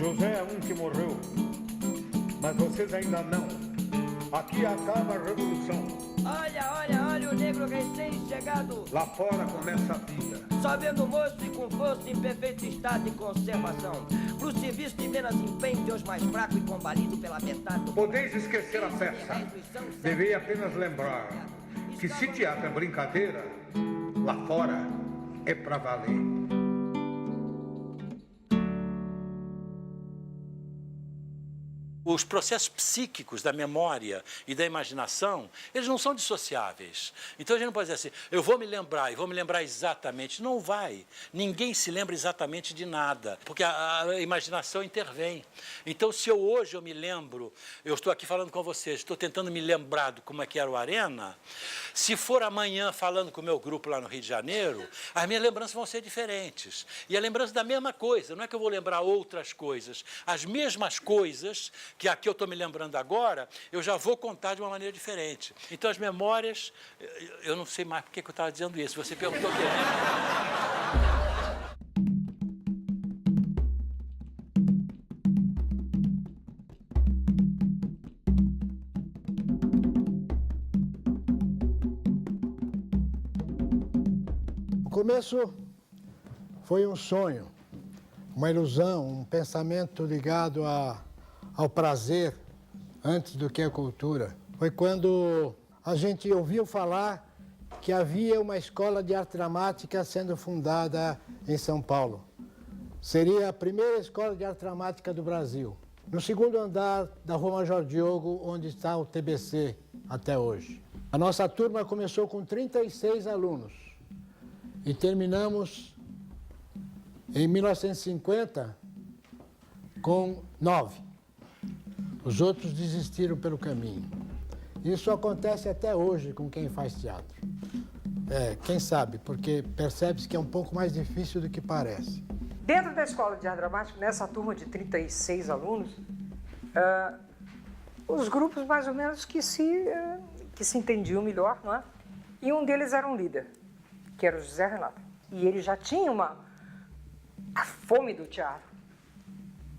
José é um que morreu, mas vocês ainda não. Aqui acaba a revolução. Olha o negro recém-chegado. Lá fora começa a vida. Só vendo moço e com força em perfeito estado de conservação. Pro serviço de menos empenho, Deus mais fraco e combalido pela metade do... Podeis esquecer a festa. Devei apenas lembrar que se teatro é brincadeira, lá fora é pra valer. Os processos psíquicos da memória e da imaginação, eles não são dissociáveis. Então a gente não pode dizer assim, eu vou me lembrar e vou me lembrar exatamente. Não vai. Ninguém se lembra exatamente de nada, porque a imaginação intervém. Então se hoje eu me lembro, eu estou aqui falando com vocês, estou tentando me lembrar de como é que era o Arena, se for amanhã falando com o meu grupo lá no Rio de Janeiro, as minhas lembranças vão ser diferentes. E a lembrança da mesma coisa, não é que eu vou lembrar outras coisas, as mesmas coisas que aqui eu estou me lembrando agora, eu já vou contar de uma maneira diferente. Então, as memórias, eu não sei mais por que eu estava dizendo isso. Você perguntou o quê? O começo foi um sonho, uma ilusão, um pensamento ligado ao prazer antes do que a cultura. Foi quando a gente ouviu falar que havia uma escola de arte dramática sendo fundada em São Paulo. Seria a primeira escola de arte dramática do Brasil. No segundo andar da Rua Major Diogo, onde está o TBC até hoje. A nossa turma começou com 36 alunos e terminamos em 1950 com 9. Os outros desistiram pelo caminho. Isso acontece até hoje com quem faz teatro. Quem sabe, porque percebe-se que é um pouco mais difícil do que parece. Dentro da Escola de Arte Dramática, nessa turma de 36 alunos, os grupos mais ou menos que se entendiam melhor, não é? E um deles era um líder, que era o José Renato. E ele já tinha a fome do teatro.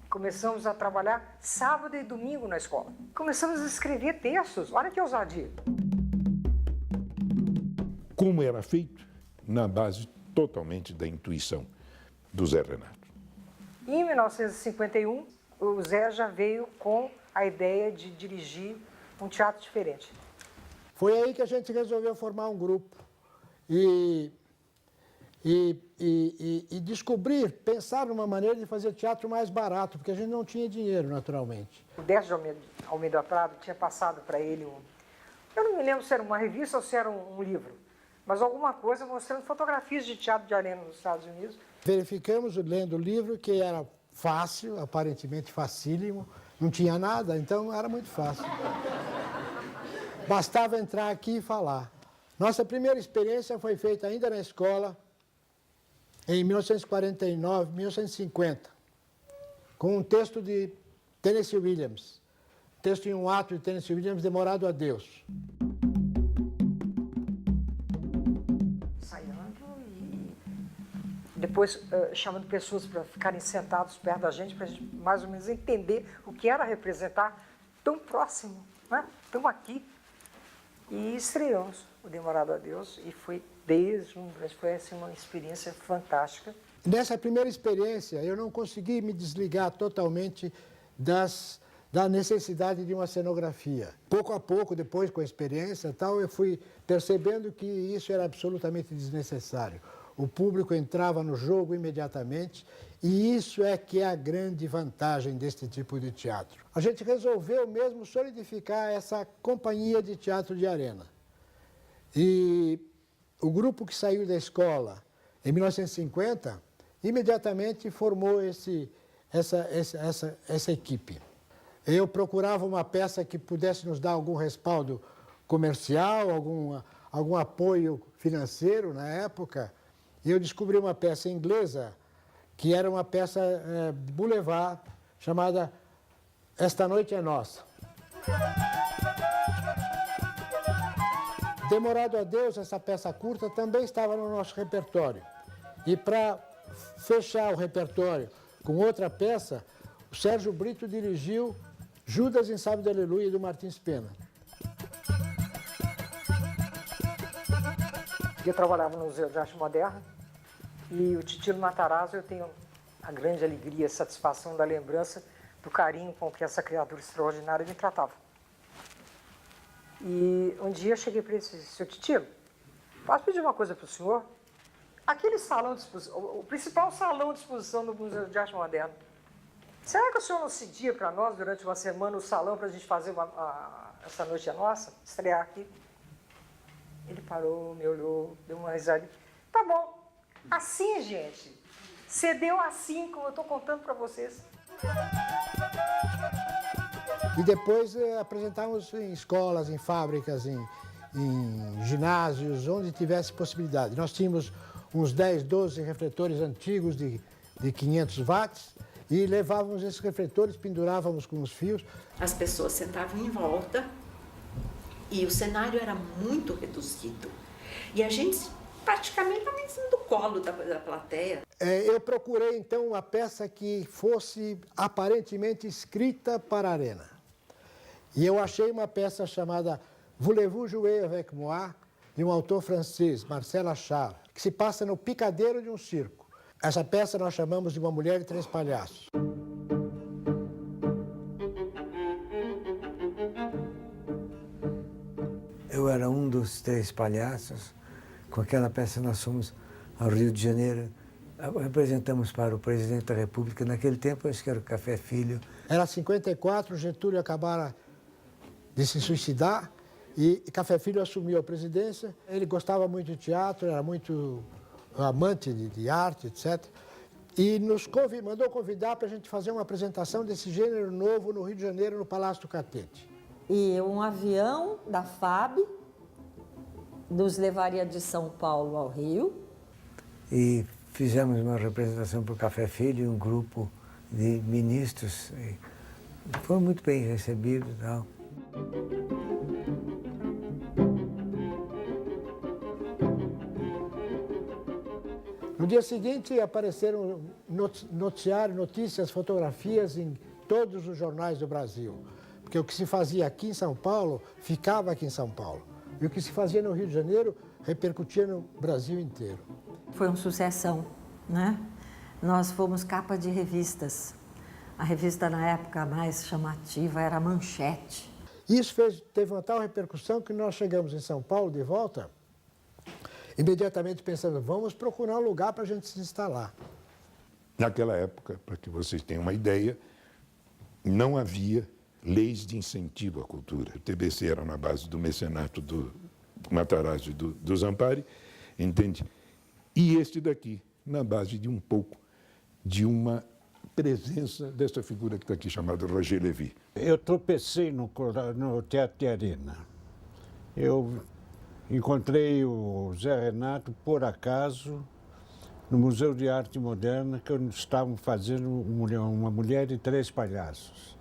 Começamos a trabalhar sábado e domingo na escola. Começamos a escrever textos. Olha que ousadia. Como era feito? Na base totalmente da intuição do Zé Renato. Em 1951, o Zé já veio com a ideia de dirigir um teatro diferente. Foi aí que a gente resolveu formar um grupo e pensar numa maneira de fazer teatro mais barato, porque a gente não tinha dinheiro, naturalmente. O Décio de Almeida Prado tinha passado para ele eu não me lembro se era uma revista ou se era um livro, mas alguma coisa mostrando fotografias de teatro de arena nos Estados Unidos. Verificamos, lendo o livro, que era fácil, aparentemente facílimo, não tinha nada, então era muito fácil. Bastava entrar aqui e falar. Nossa primeira experiência foi feita ainda na escola, em 1949, 1950, com um texto de Tennessee Williams, texto em um ato de Tennessee Williams, Demorado a Deus. Ensaiando e depois chamando pessoas para ficarem sentados perto da gente, para a gente mais ou menos entender o que era representar tão próximo, né? Tão aqui. E estreamos o Demorado a Deus e foi foi assim, uma experiência fantástica. Nessa primeira experiência, eu não consegui me desligar totalmente da necessidade de uma cenografia. Pouco a pouco, depois com a experiência e tal, eu fui percebendo que isso era absolutamente desnecessário. O público entrava no jogo imediatamente e isso é que é a grande vantagem deste tipo de teatro. A gente resolveu mesmo solidificar essa companhia de teatro de arena. E o grupo que saiu da escola em 1950, imediatamente formou essa equipe. Eu procurava uma peça que pudesse nos dar algum respaldo comercial, algum apoio financeiro na época, e eu descobri uma peça inglesa, que era uma peça de boulevard, chamada Esta Noite é Nossa. Demorado a Deus, essa peça curta, também estava no nosso repertório. E para fechar o repertório com outra peça, o Sérgio Brito dirigiu Judas em Sábado de Aleluia, do Martins Pena. Eu trabalhava no Museu de Arte Moderna e o Titilo Matarazzo, eu tenho a grande alegria, a satisfação da lembrança do carinho com que essa criatura extraordinária me tratava. E um dia eu cheguei para ele e disse, seu Titilo, posso pedir uma coisa para o senhor? Aquele salão de exposição, o principal salão de exposição do Museu de Arte Moderna, será que o senhor não cedia para nós, durante uma semana, o salão para a gente fazer essa noite é nossa, estrear aqui? Ele parou, me olhou, deu uma risada. Tá bom. Assim, gente. Cedeu assim, como eu estou contando para vocês. E depois apresentávamos em escolas, em fábricas, em ginásios, onde tivesse possibilidade. Nós tínhamos uns 10, 12 refletores antigos de 500 watts e levávamos esses refletores, pendurávamos com os fios. As pessoas sentavam em volta e o cenário era muito reduzido. E a gente praticamente estava em cima do colo da plateia. Eu procurei, então, uma peça que fosse aparentemente escrita para a arena. E eu achei uma peça chamada Voulez-vous jouer avec moi, de um autor francês, Marcel Achard, que se passa no picadeiro de um circo. Essa peça nós chamamos de Uma Mulher e Três Palhaços. Eu era um dos 3 palhaços. Com aquela peça nós fomos ao Rio de Janeiro, representamos para o presidente da República. Naquele tempo, acho que era o Café Filho. Era 54, Getúlio acabara de se suicidar e Café Filho assumiu a presidência. Ele gostava muito de teatro, era muito amante de arte, etc. E nos mandou convidar para a gente fazer uma apresentação desse gênero novo no Rio de Janeiro, no Palácio do Catete. E um avião da FAB nos levaria de São Paulo ao Rio. E fizemos uma representação para o Café Filho, um grupo de ministros. E foi muito bem recebido e tal. No dia seguinte apareceram notícias, fotografias em todos os jornais do Brasil. Porque o que se fazia aqui em São Paulo, ficava aqui em São Paulo. E o que se fazia no Rio de Janeiro, repercutia no Brasil inteiro. Foi uma sucessão, né? Nós fomos capa de revistas. A revista, na época, mais chamativa era a Manchete. Isso teve uma tal repercussão que nós chegamos em São Paulo de volta, imediatamente pensando, vamos procurar um lugar para a gente se instalar. Naquela época, para que vocês tenham uma ideia, não havia leis de incentivo à cultura. O TBC era na base do mecenato do Matarazzo e do Zampari, entende? E este daqui, na base de um pouco de uma presença dessa figura que está aqui, chamada Roger Lévy. Eu tropecei no Teatro de Arena. Eu encontrei o Zé Renato, por acaso, no Museu de Arte Moderna, que estavam fazendo Uma Mulher e Três Palhaços.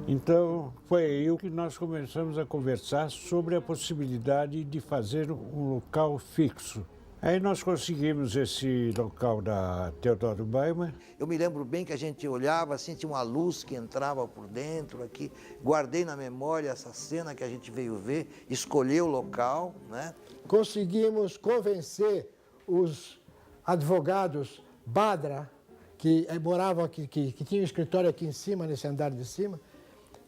Então, foi aí que nós começamos a conversar sobre a possibilidade de fazer um local fixo. Aí nós conseguimos esse local da Teodoro Baiman. Eu me lembro bem que a gente olhava assim, tinha uma luz que entrava por dentro aqui. Guardei na memória essa cena que a gente veio ver, escolheu o local, né? Conseguimos convencer os advogados Badra, que moravam aqui, que tinham um escritório aqui em cima, nesse andar de cima,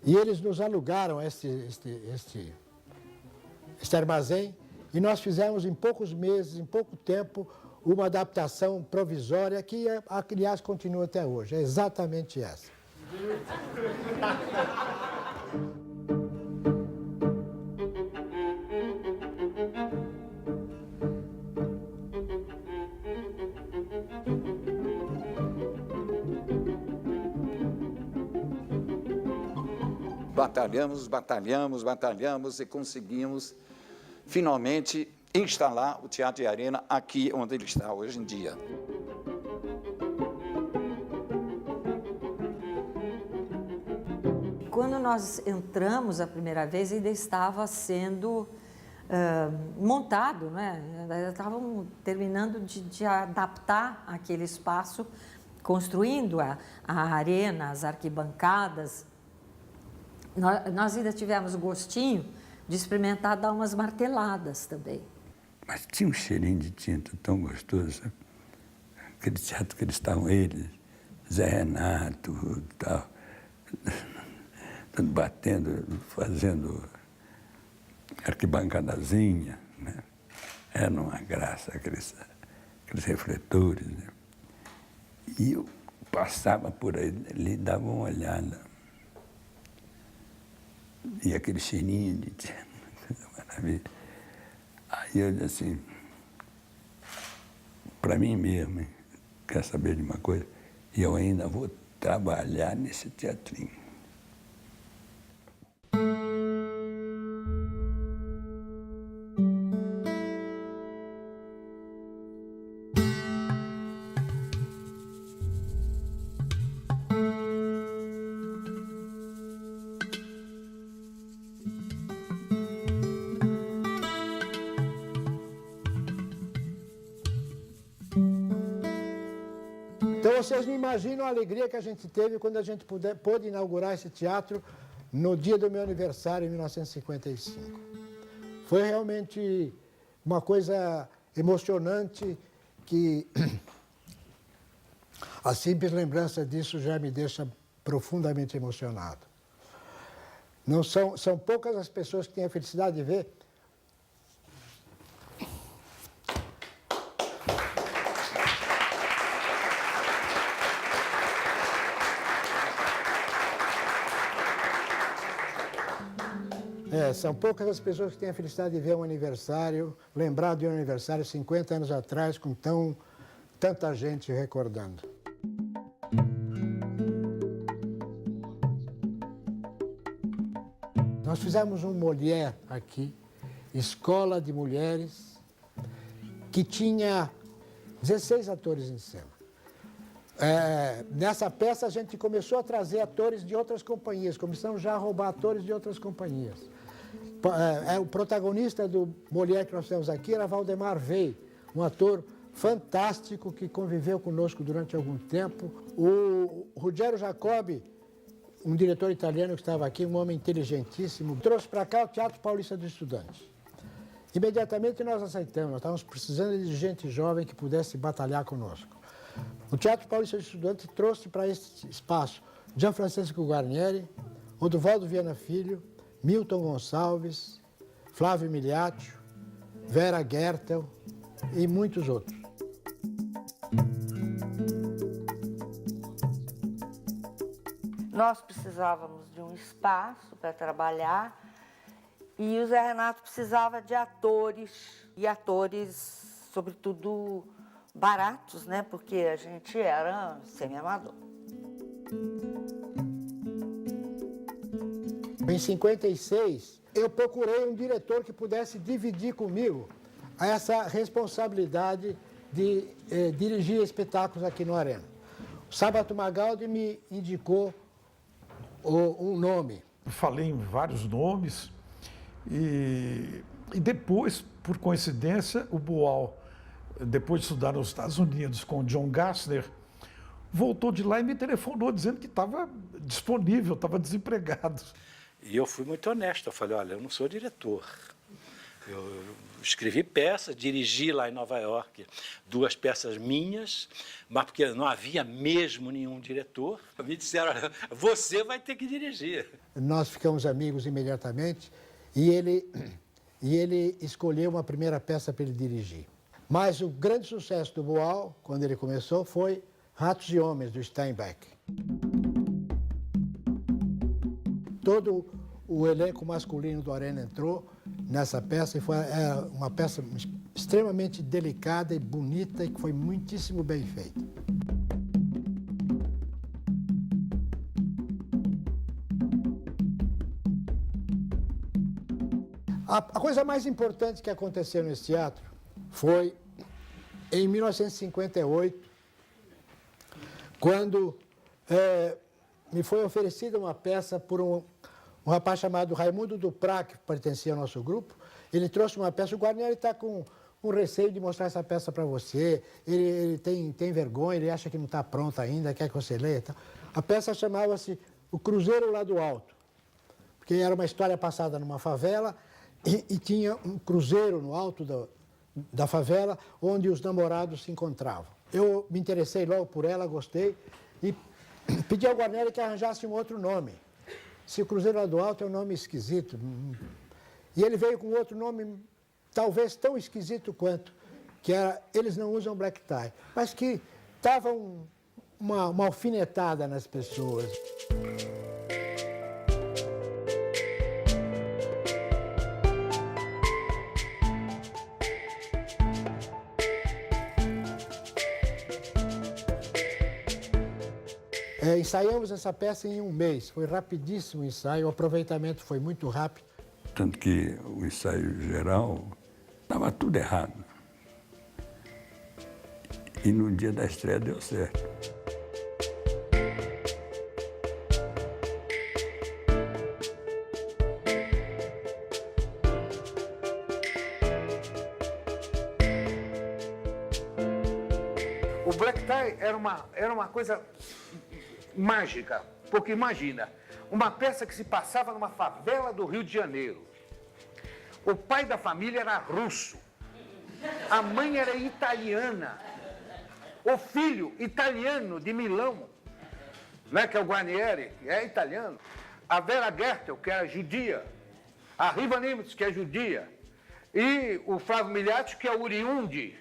e eles nos alugaram este armazém, e nós fizemos em poucos meses, em pouco tempo, uma adaptação provisória que, aliás, continua até hoje. É exatamente essa. Batalhamos e conseguimos finalmente instalar o Teatro de Arena aqui onde ele está hoje em dia. Quando nós entramos a primeira vez, ainda estava sendo montado, né? Estavam terminando de adaptar aquele espaço construindo a arena, as arquibancadas, nós ainda tivemos o gostinho de experimentar dar umas marteladas também. Mas tinha um cheirinho de tinta tão gostoso, sabe? Aquele teatro que eles estavam, eles, Zé Renato, tal, batendo, fazendo arquibancadazinha, né? Era uma graça aqueles refletores, né? E eu passava por aí, ele dava uma olhada. E aquele cheirinho de tinta, coisa maravilha. Aí eu disse assim, para mim mesmo, hein? Quer saber de uma coisa? E eu ainda vou trabalhar nesse teatrinho. Então vocês não imaginam a alegria que a gente teve quando a gente pôde inaugurar esse teatro no dia do meu aniversário, em 1955. Foi realmente uma coisa emocionante que a simples lembrança disso já me deixa profundamente emocionado. Não são poucas as pessoas que têm a felicidade de ver são poucas as pessoas que têm a felicidade de ver um aniversário, lembrar de um aniversário 50 anos atrás, com tanta gente recordando. Nós fizemos um Molière aqui, Escola de Mulheres, que tinha 16 atores em cena. Nessa peça a gente começou a trazer atores de outras companhias, começamos já a roubar atores de outras companhias. O protagonista do Molière que nós temos aqui era Valdemar Weil, um ator fantástico que conviveu conosco durante algum tempo. O Ruggero Jacobi, um diretor italiano que estava aqui, um homem inteligentíssimo, trouxe para cá o Teatro Paulista dos Estudantes. Imediatamente nós aceitamos, nós estávamos precisando de gente jovem que pudesse batalhar conosco. O Teatro Paulista dos Estudantes trouxe para esse espaço Gianfrancesco Guarnieri, Oduvaldo Viana Filho, Milton Gonçalves, Flávio Miliaccio, Vera Gertel e muitos outros. Nós precisávamos de um espaço para trabalhar e o Zé Renato precisava de atores, e atores, sobretudo, baratos, né? Porque a gente era semi-amador. Em 56, eu procurei um diretor que pudesse dividir comigo essa responsabilidade de dirigir espetáculos aqui no Arena. O Sábato Magaldi me indicou um nome. Falei em vários nomes e depois, por coincidência, o Boal, depois de estudar nos Estados Unidos com o John Gassner, voltou de lá e me telefonou dizendo que estava disponível, estava desempregado. E eu fui muito honesto, eu falei, olha, eu não sou diretor. Eu escrevi peças, dirigi lá em Nova York 2 peças minhas, mas porque não havia mesmo nenhum diretor. Me disseram, olha, você vai ter que dirigir. Nós ficamos amigos imediatamente e ele escolheu uma primeira peça para ele dirigir. Mas o grande sucesso do Boal, quando ele começou, foi Ratos e Homens, do Steinbeck. Todo o elenco masculino do Arena entrou nessa peça e foi uma peça extremamente delicada e bonita e que foi muitíssimo bem feita. A coisa mais importante que aconteceu nesse teatro foi em 1958, quando me foi oferecida uma peça por um rapaz chamado Raimundo Duprat, que pertencia ao nosso grupo. Ele trouxe uma peça, o Guarnieri está com com receio de mostrar essa peça para você, ele tem vergonha, ele acha que não está pronta ainda, quer que você leia. Então, a peça chamava-se O Cruzeiro lá do Alto, porque era uma história passada numa favela e tinha um cruzeiro no alto da favela onde os namorados se encontravam. Eu me interessei logo por ela, gostei e pedi ao Guarneri que arranjasse um outro nome. Se o Cruzeiro lá do Alto é um nome esquisito. E ele veio com outro nome, talvez tão esquisito quanto, que era Eles Não Usam Black Tie, mas que dava uma alfinetada nas pessoas. Ensaiamos essa peça em um mês, foi rapidíssimo o ensaio, o aproveitamento foi muito rápido. Tanto que o ensaio geral estava tudo errado. E no dia da estreia deu certo. O black tie era uma coisa mágica, porque imagina, uma peça que se passava numa favela do Rio de Janeiro. O pai da família era russo, a mãe era italiana, o filho italiano de Milão, né, que é o Guarneri, que é italiano, a Vera Gertel, que era judia, a Riva Nimitz, que é judia, e o Flávio Miliati, que é oriundi,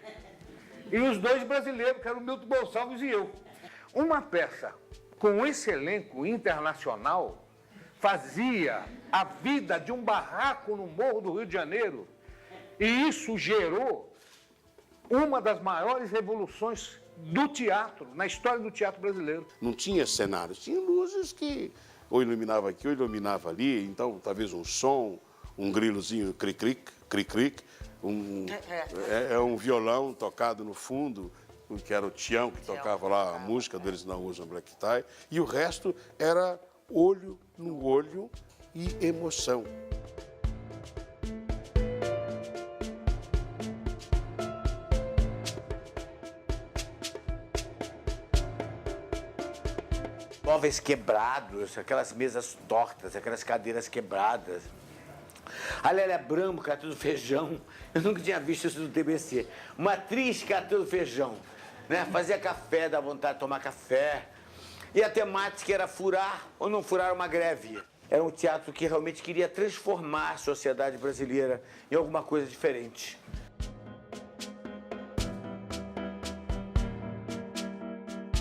e os dois brasileiros, que eram o Milton Gonçalves e eu. Uma peça com esse elenco internacional fazia a vida de um barraco no Morro do Rio de Janeiro. E isso gerou uma das maiores revoluções do teatro, na história do teatro brasileiro. Não tinha cenários, tinha luzes que ou iluminava aqui ou iluminava ali, então talvez um som, um grilozinho cric-cric, cric-cric, um violão tocado no fundo, que era o Tião, que tocava lá a música deles Não Usam Black Tie, e o resto era olho no olho e emoção. Móveis quebrados, aquelas mesas tortas, aquelas cadeiras quebradas. A Lélia Brambo catando feijão, eu nunca tinha visto isso no TBC. Uma atriz catando feijão, né? Fazia café, dá vontade de tomar café. E a temática era furar ou não furar uma greve. Era um teatro que realmente queria transformar a sociedade brasileira em alguma coisa diferente.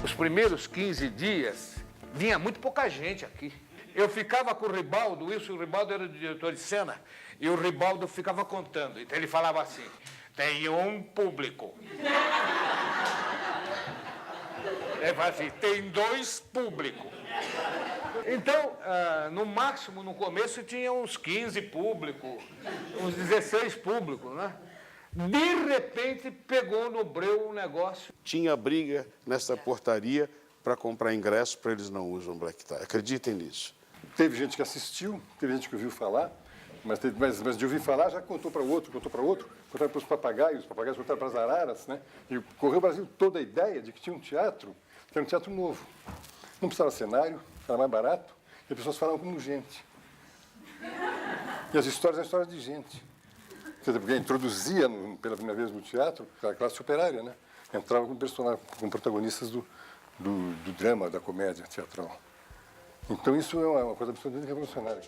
Os primeiros 15 dias, vinha muito pouca gente aqui. Eu ficava com o Ribaldo, o Ribaldo era o diretor de cena, e o Ribaldo ficava contando. Então ele falava assim, tem um público. Ele falava assim, tem 2 públicos. Então, no máximo, no começo, tinha uns 15 públicos, uns 16 públicos, né? De repente, pegou no breu um negócio. Tinha briga nessa portaria para comprar ingresso para Eles Não Usam Black Tie. Acreditem nisso. Teve gente que assistiu, teve gente que ouviu falar, mas de ouvir falar já contou para outro, contaram para os papagaios contaram para as araras, né? E correu o Brasil toda a ideia de que tinha um teatro, que era um teatro novo. Não precisava cenário, era mais barato, e as pessoas falavam como gente. E as histórias eram histórias de gente. Quer dizer, porque introduzia pela primeira vez no teatro a classe operária, né? Entrava com personagens, com protagonistas do drama, da comédia teatral. Então isso é uma coisa absolutamente revolucionária.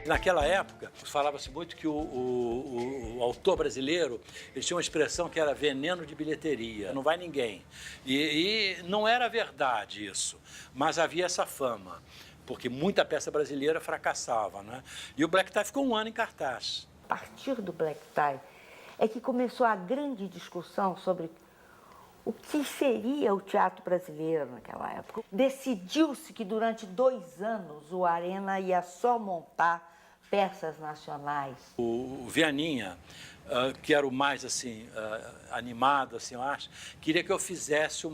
Naquela época, falava-se muito que o autor brasileiro, ele tinha uma expressão que era veneno de bilheteria, não vai ninguém. E não era verdade isso, mas havia essa fama, porque muita peça brasileira fracassava, né? E o Black Tie ficou um ano em cartaz. A partir do Black Tie é que começou a grande discussão sobre o que seria o teatro brasileiro naquela época. Decidiu-se que durante 2 anos o Arena ia só montar peças nacionais. O Vianinha, que era o mais assim animado, assim, eu acho, queria que eu fizesse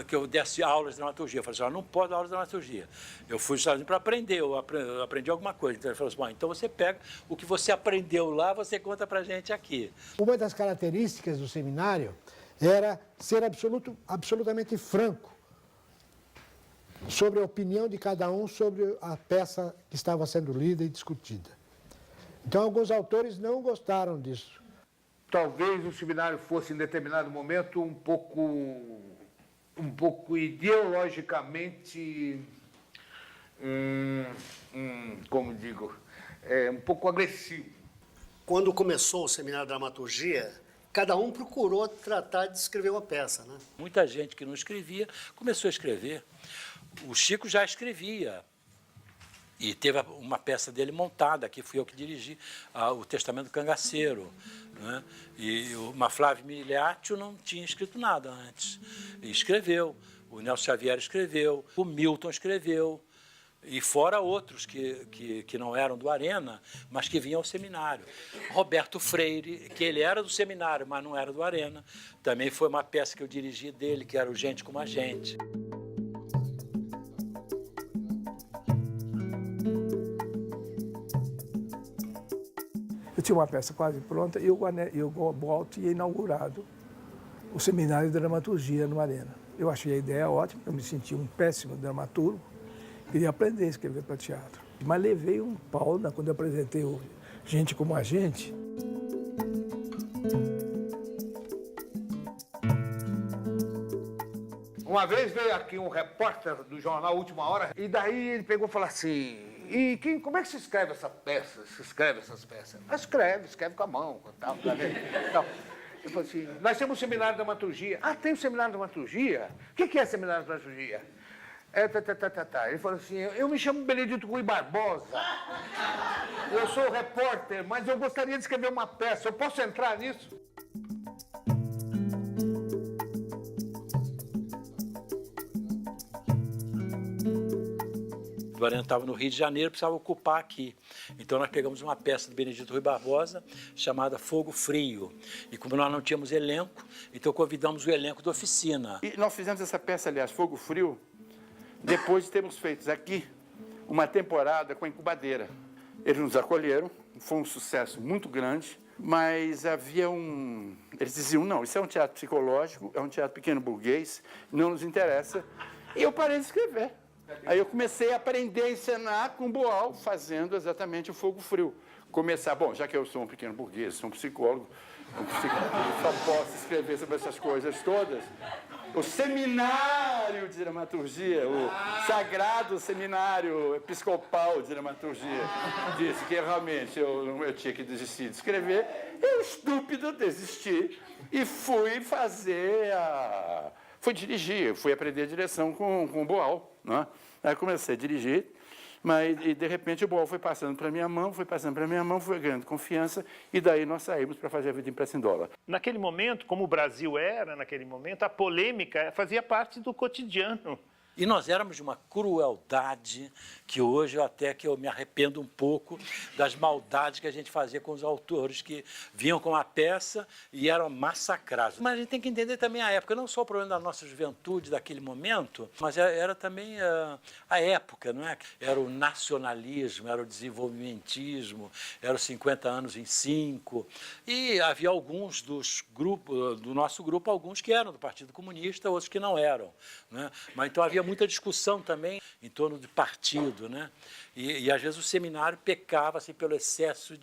que eu desse aulas de dramaturgia. Eu falei assim, não pode dar aula de dramaturgia. Eu fui sozinho para aprender, eu aprendi alguma coisa. Então ele falou assim, bom, então você pega o que você aprendeu lá, você conta para a gente aqui. Uma das características do seminário era ser absolutamente franco sobre a opinião de cada um sobre a peça que estava sendo lida e discutida. Então, alguns autores não gostaram disso. Talvez o seminário fosse, em determinado momento, um pouco ideologicamente, como digo, um pouco agressivo. Quando começou o seminário de dramaturgia, cada um procurou tratar de escrever uma peça, né? Muita gente que não escrevia começou a escrever. O Chico já escrevia. E teve uma peça dele montada, que fui eu que dirigi, o Testamento do Cangaceiro. Né? E o Flávio Miliaccio não tinha escrito nada antes. E escreveu. O Nelson Xavier escreveu. O Milton escreveu. E fora outros que não eram do Arena, mas que vinham ao seminário. Roberto Freire, que ele era do seminário, mas não era do Arena. Também foi uma peça que eu dirigi dele, que era o Gente Como a Gente. Eu tinha uma peça quase pronta e o Boal tinha inaugurado o seminário de dramaturgia no Arena. Eu achei a ideia ótima, eu me senti um péssimo dramaturgo, queria aprender a escrever para teatro. Mas levei um pau quando eu apresentei o Gente Como a Gente. Uma vez veio aqui um repórter do jornal Última Hora, e daí ele pegou e falou assim, como é que se escreve essa peça? Se escreve essas peças? Escreve com a mão, tal. Ele falou assim, nós temos um seminário de dramaturgia. Ah, tem um seminário de dramaturgia? O que é seminário de dramaturgia? Ele falou assim, eu me chamo Benedito Rui Barbosa, eu sou repórter, mas eu gostaria de escrever uma peça, eu posso entrar nisso? O Arena estava no Rio de Janeiro, precisava ocupar aqui. Então nós pegamos uma peça do Benedito Rui Barbosa, chamada Fogo Frio. E como nós não tínhamos elenco, então convidamos o elenco da oficina. E nós fizemos essa peça, aliás, Fogo Frio, depois de termos feito aqui uma temporada com a incubadeira. Eles nos acolheram, foi um sucesso muito grande, mas havia Eles diziam, não, isso é um teatro psicológico, é um teatro pequeno burguês, não nos interessa. E eu parei de escrever. Aí eu comecei a aprender a encenar com o Boal, fazendo exatamente o Fogo Frio. Já que eu sou um pequeno burguês, sou um psicólogo, só posso escrever sobre essas coisas todas. O seminário de dramaturgia, o sagrado seminário episcopal de dramaturgia, disse que realmente eu tinha que desistir de escrever. Eu, estúpido, desisti e fui dirigir, fui aprender a direção com o Boal. Né? Aí comecei a dirigir, e de repente o Boal foi passando para minha mão, fui ganhando confiança, e daí nós saímos para fazer a Vida em Pressa em Dólar. Naquele momento, como o Brasil era naquele momento, a polêmica fazia parte do cotidiano. E nós éramos de uma crueldade que hoje eu me arrependo um pouco das maldades que a gente fazia com os autores que vinham com a peça e eram massacrados. Mas a gente tem que entender também a época, não só o problema da nossa juventude daquele momento, mas era também a época, não é? Era o nacionalismo, era o desenvolvimentismo, era os 50 anos em 5. E havia alguns do nosso grupo, alguns que eram do Partido Comunista, outros que não eram, né? Mas então havia muita discussão também em torno de partido, né? E às vezes o seminário pecava assim, pelo excesso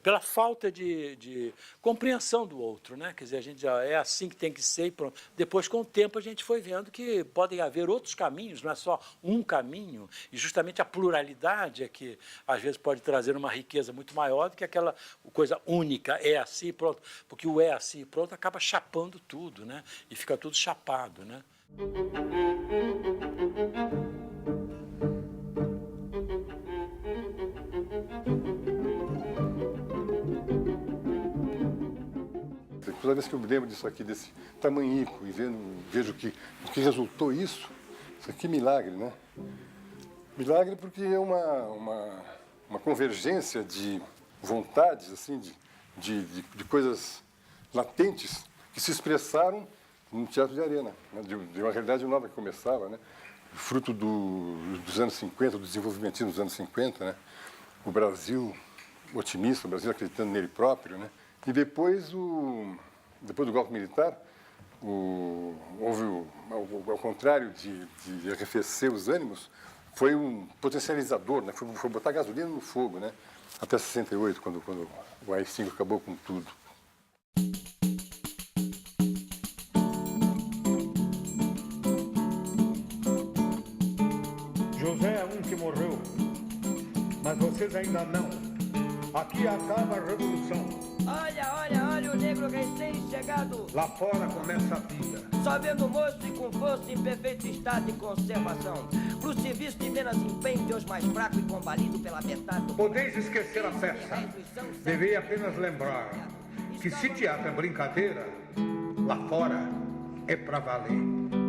pela falta de compreensão do outro, né? Quer dizer, a gente já é assim que tem que ser e pronto. Depois, com o tempo, a gente foi vendo que podem haver outros caminhos, não é só um caminho, e justamente a pluralidade é que às vezes pode trazer uma riqueza muito maior do que aquela coisa única, é assim e pronto, porque o é assim e pronto acaba chapando tudo, né? E fica tudo chapado, né? Toda vez que eu me lembro disso aqui, desse tamanhico, e vejo o que resultou isso aqui é milagre, né? Milagre porque é uma convergência de vontades, assim, de coisas latentes que se expressaram no teatro de arena, né? de uma realidade nova que começava, né? Fruto dos anos 50, do desenvolvimentismo dos anos 50, né? O Brasil otimista, o Brasil acreditando nele próprio, né? E depois do golpe militar, houve, ao contrário de arrefecer os ânimos, foi um potencializador, né? Foi botar gasolina no fogo, né? Até 68, quando o AI-5 acabou com tudo. José é um que morreu, mas vocês ainda não. Aqui acaba a revolução. Olha o negro recém-chegado. Lá fora começa a vida. Só vendo moço e com força em perfeito estado de conservação. Pro serviço de menos empenho, Deus mais fraco e combalido pela metade. Podeis esquecer a peça. Devei apenas lembrar que se teatro é brincadeira, lá fora é pra valer.